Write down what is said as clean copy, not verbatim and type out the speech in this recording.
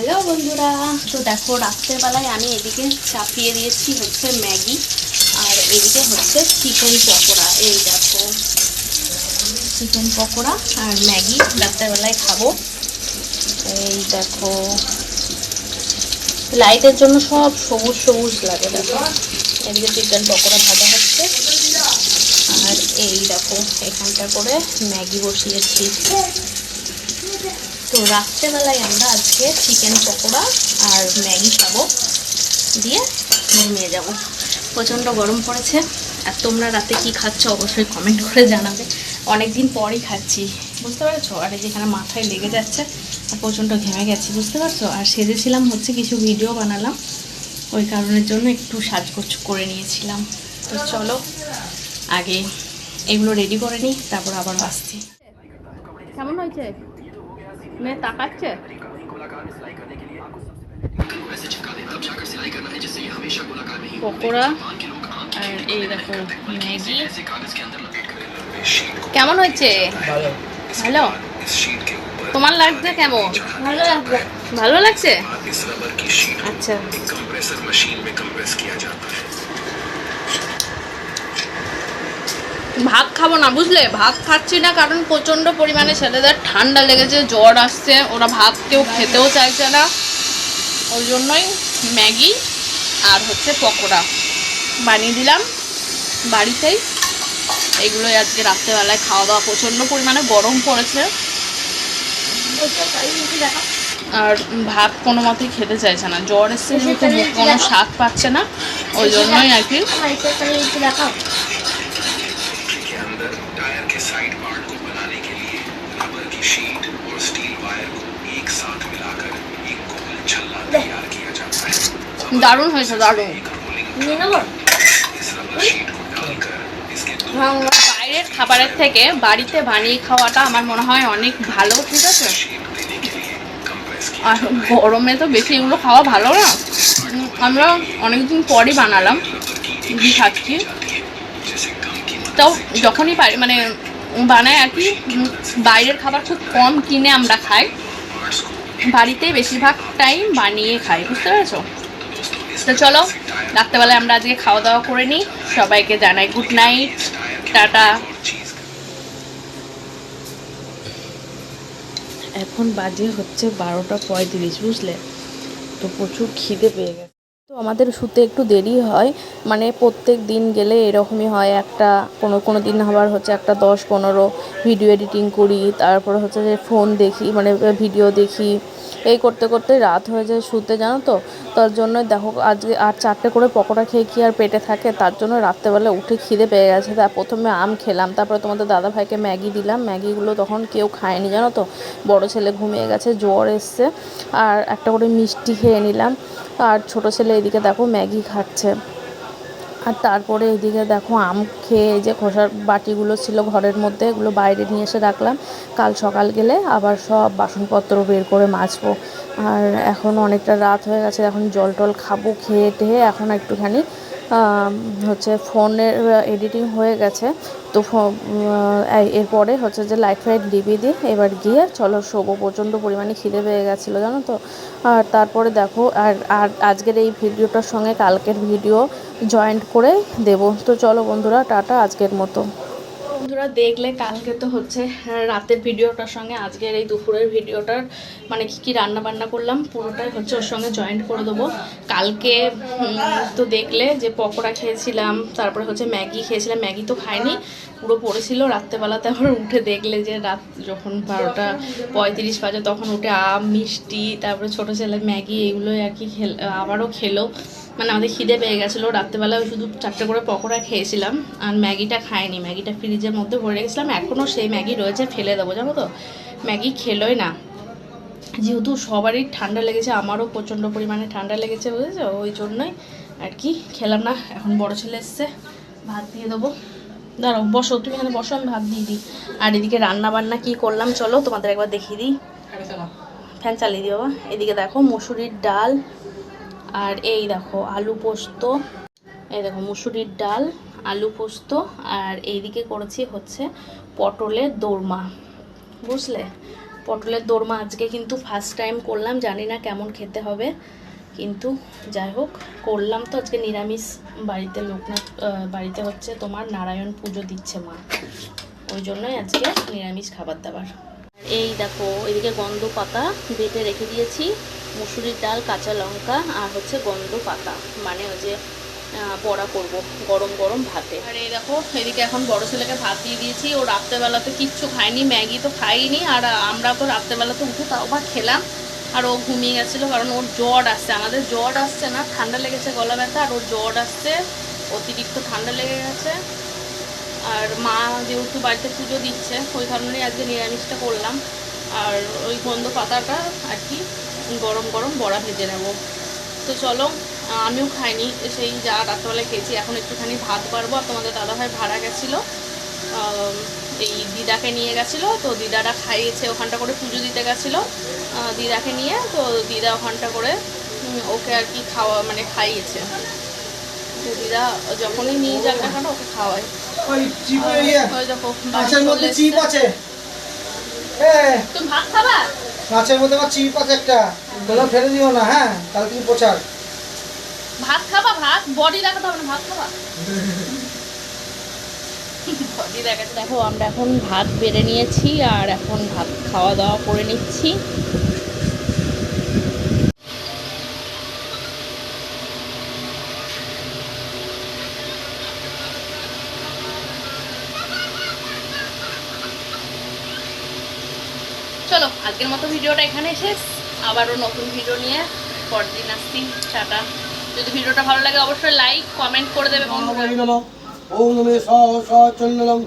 Hello বন্ধুরা, তো দেখো রাত্রেবেলায় আমি এদিকে চাপিয়ে দিয়েছি হচ্ছে ম্যাগি আর এদিকে হচ্ছে চিকেন পকোড়া। এই দেখো চিকেন পকোড়া আর ম্যাগি রাত্রেবেলায় খাবো। এই দেখো লাইটের জন্য সব সবুজ সবুজ লাগে। দেখো এদিকে চিকেন পকোড়া ভাজা হচ্ছে আর এই দেখো এখানটা করে ম্যাগি বসিয়েছি। তো রাত্রেবেলায় আমরা আজকে চিকেন পকোড়া আর ম্যাগি খাবো, দিয়ে ঘুমিয়ে যাব। প্রচণ্ড গরম পড়েছে। আর তোমরা রাতে কি খাচ্ছ অবশ্যই কমেন্ট করে জানাবে। অনেক দিন পরই খাচ্ছি, বুঝতে পারছো। আর যেখানে মাথায় লেগে যাচ্ছে আর প্রচণ্ড ঘেমে গেছি, বুঝতে পারছো। আর সেজেছিলাম হচ্ছে কিছু ভিডিও বানালাম, ওই কারণের জন্য একটু সাজগোজ করে নিয়েছিলাম। তো চলো আগে এগুলো রেডি করে নিই, তারপর আবার আসছি। কেমন হয়েছে? মেয়ে তাকাচ্ছে। পকোড়া আর এই দেখো ম্যাগি। কেমন হয়েছে? ভালো। তোমার লাগছে কেমন? ভালো লাগছে। ভালো লাগছে? আচ্ছা। ভাত খাবো না, বুঝলে। ভাত খাচ্ছি না কারণ প্রচণ্ড পরিমাণে ছেলেদের ঠান্ডা লেগেছে, জ্বর আসছে, ওরা ভাত কেউ খেতেও চাইছে না। ওই জন্যই ম্যাগি আর হচ্ছে পকোড়া বানিয়ে দিলাম বাড়িতেই। এগুলোই আজকে রাত্রেবেলায় খাওয়া দাওয়া। প্রচণ্ড পরিমাণে গরম পড়েছে আর ভাত কোনো মতেই খেতে চাইছে না, জ্বর এসছে যেহেতু কোনো স্বাদ পাচ্ছে না, ওই জন্যই আর কি। দারুণ হয়েছে, দারুণ। বাইরের খাবারের থেকে বাড়িতে বানিয়ে খাওয়াটা আমার মনে হয় অনেক ভালো, ঠিক আছে। আর গরমে তো বেশি এগুলো খাওয়া ভালো না। আমরা অনেকদিন পরই বানালাম, ঘি খাচ্ছি। তো যখনই পারি মানে বানাই আর কি। বাইরের খাবার খুব কম কিনে আমরা খাই, বাড়িতেই বেশিরভাগ টাইম বানিয়ে খাই, বুঝতে পেরেছো। তো চলো রাত্রেবেলায় আমরা আজকে খাওয়া দাওয়া করে নিই। সবাইকে জানাই গুড নাইট, টাটা। এখন বাজে হচ্ছে 12:35, বুঝলে। তো প্রচুর খিদে পেয়ে গেছে। তো আমাদের শুতে একটু দেরি হয়, মানে প্রত্যেক দিন গেলে এরকমই হয়। কোনো দিন আবার হচ্ছে 10-15 ভিডিও এডিটিং করি, তারপরে হচ্ছে যে ফোন দেখি, মানে ভিডিও দেখি, এই করতে করতে রাত হয়ে যায় শুতে, জানো তো। তার জন্য দেখো আজকে আর 4টে করে পকোড়া খেয়ে কি আর পেটে থাকে, তার জন্য রাত্রেবেলা উঠে খিদে পেয়ে গেছে। তা প্রথমে আম খেলাম, তারপরে তোমাদের দাদাভাইকে ম্যাগি দিলাম। ম্যাগিগুলো তখন কেউ খায়নি, জানো তো। বড় ছেলে ঘুমিয়ে গেছে, জ্বর এসছে। আর একটা করে মিষ্টি খেয়ে নিলাম। আর ছোটো ছেলে এদিকে দেখো ম্যাগি খাচ্ছে। আর তারপরে এদিকে দেখো আম খেয়ে এই যে খোসার বাটিগুলো ছিল ঘরের মধ্যে, এগুলো বাইরে নিয়ে এসে রাখলাম। কাল সকাল গেলে আবার সব বাসনপত্র বের করে মাজবো। আর এখন অনেকটা রাত হয়ে গেছে, এখন জল টল খাবো, খেয়ে টেয়ে এখন একটুখানি হচ্ছে ফোনের এডিটিং হয়ে গেছে। তো এরপরে হচ্ছে যে লাইট ফাইট লিভিয়ে দিই, এবার গিয়ে চলো শোবো। প্রচণ্ড পরিমাণে খিদে পেয়ে গেছিলো, জানো তো। আর তারপরে দেখো আর আজকের এই ভিডিওটার সঙ্গে কালকের ভিডিও জয়েন্ট করে দেব। তো চলো বন্ধুরা, টাটা আজকের মতো। বন্ধুরা দেখলে কালকে তো হচ্ছে রাতের ভিডিওটার সঙ্গে আজকের এই দুপুরের ভিডিওটার মানে কি রান্না বান্না করলাম পুরোটাই হচ্ছে ওর সঙ্গে জয়েন্ট করে দেবো। কালকে তো দেখলে যে পকোড়া খেয়েছিলাম, তারপরে হচ্ছে ম্যাগি খেয়েছিলাম। ম্যাগি তো খাইনি, পুরো পড়েছিল। রাত্রেবেলাতে আবার উঠে দেখলে যে রাত যখন 12:35 বাজে তখন উঠে আম, মিষ্টি, তারপরে ছোটো ছেলে ম্যাগি, এগুলোই আর কি আবারও খেলো। মানে আমাদের খিদে পেয়ে গেছিলো। রাত্রেবেলায় শুধু 4টে করে পকোড়া খেয়েছিলাম আর ম্যাগিটা খাইনি। ম্যাগিটা ফ্রিজের মধ্যে ভরে রেখেছিলাম, এখনও সেই ম্যাগি রয়েছে, ফেলে দেবো, জানো তো। ম্যাগি খেলোই না, যেহেতু সবারই ঠান্ডা লেগেছে, আমারও প্রচণ্ড পরিমাণে ঠান্ডা লেগেছে, বুঝেছো। ওই জন্যই আর কি খেলাম না। এখন বড় ছেলে এসছে, ভাত দিয়ে দেবো। দাঁড়াও, বসো, তুমি এখানে বসো, আমি ভাত দিয়ে দিই। আর এদিকে রান্না বান্না কি করলাম চলো তোমাদের একবার দেখিয়ে দিই। ফ্যান চালিয়ে দিই বাবা। এদিকে দেখো মুসুরির ডাল, আর এই দেখো আলু পোস্ত। এই দেখো মুসুরির ডাল, আলু পোস্ত। আর এইদিকে করেছি হচ্ছে পটলের দোরমা, বুঝলে। পটলের দোরমা আজকে কিন্তু ফার্স্ট টাইম করলাম, জানি না কেমন খেতে হবে, কিন্তু যাই হোক করলাম। তো আজকে নিরামিষ, বাড়িতে লোকনাথ বাড়িতে হচ্ছে তোমার নারায়ণ পুজো দিচ্ছে মা, ওই জন্যই আজকে নিরামিষ খাবার দাবার। এই দেখো এদিকে গন্ধ পাতা বেটে রেখে দিয়েছি, মুসুরির ডাল, কাঁচা লঙ্কা আর হচ্ছে গন্ধ পাতা, মানে ওই যে বড়া করব গরম গরম ভাতে। আর এই দেখো এদিকে এখন বড় ছেলেকে ভাত দিয়ে দিয়েছি, ও রাত্রেবেলাতে কিচ্ছু খায়নি, ম্যাগি তো খাইনি, আর আমরা তো রাত্রেবেলাতে উঠে তাও বা খেলাম, আর ও ঘুমিয়ে গেছিলো, কারণ ওর জ্বর আসছে, আমাদের জ্বর আসছে না, ঠান্ডা লেগেছে, গলা ব্যথা, আর ওর জ্বর আসছে, অতিরিক্ত ঠান্ডা লেগে গেছে। আর মা যেহেতু বাড়িতে পুজো দিচ্ছে ওই কারণেই আজকে নিরামিষটা করলাম। আর ওই গন্ধ পাতাটা আর কি গরম গরম বড়া ভেজে নেব। তো চলো, আমিও খাইনি, সেই যা রাত্রবেলায় খেয়েছি, এখন একটুখানি ভাত পারবো। আর তোমাদের দাদাভাই ভাড়া গেছিলো, এই দিদাকে নিয়ে গেছিলো, তো দিদাটা খাইয়েছে, ওখানটা করে পুজো দিতে গেছিলো দিদাকে নিয়ে, তো দিদা ওখানটা করে ওকে আর কি খাওয়া মানে খাইয়েছে। তো দিদা যখনই নিয়ে যাক না কেন ওকে খাওয়ায়। তুমি ভাত খাবা? মাছের মধ্যে আমার চিপ আছে একটা, তোমরা ফেলে দিও না, হ্যাঁ তাহলে তুমি পোছার। ভাত খাবা? ভাত বডি দেখাতে হবে না, ভাত খাবা? বডি দেখাতে। দেখো আমরা এখন ভাত বেড়ে নিয়েছি, আর এখন ভাত খাওয়া দাওয়া করে নিচ্ছি। চলো আজকের মতো ভিডিওটা এখানে শেষ, আবারও নতুন ভিডিও নিয়ে পরদিন আসছি। টাটা। যদি ভিডিওটা ভালো লাগে অবশ্যই লাইক কমেন্ট করে দেবে বন্ধুরা। ওম নমঃ সহস্রচন্দনম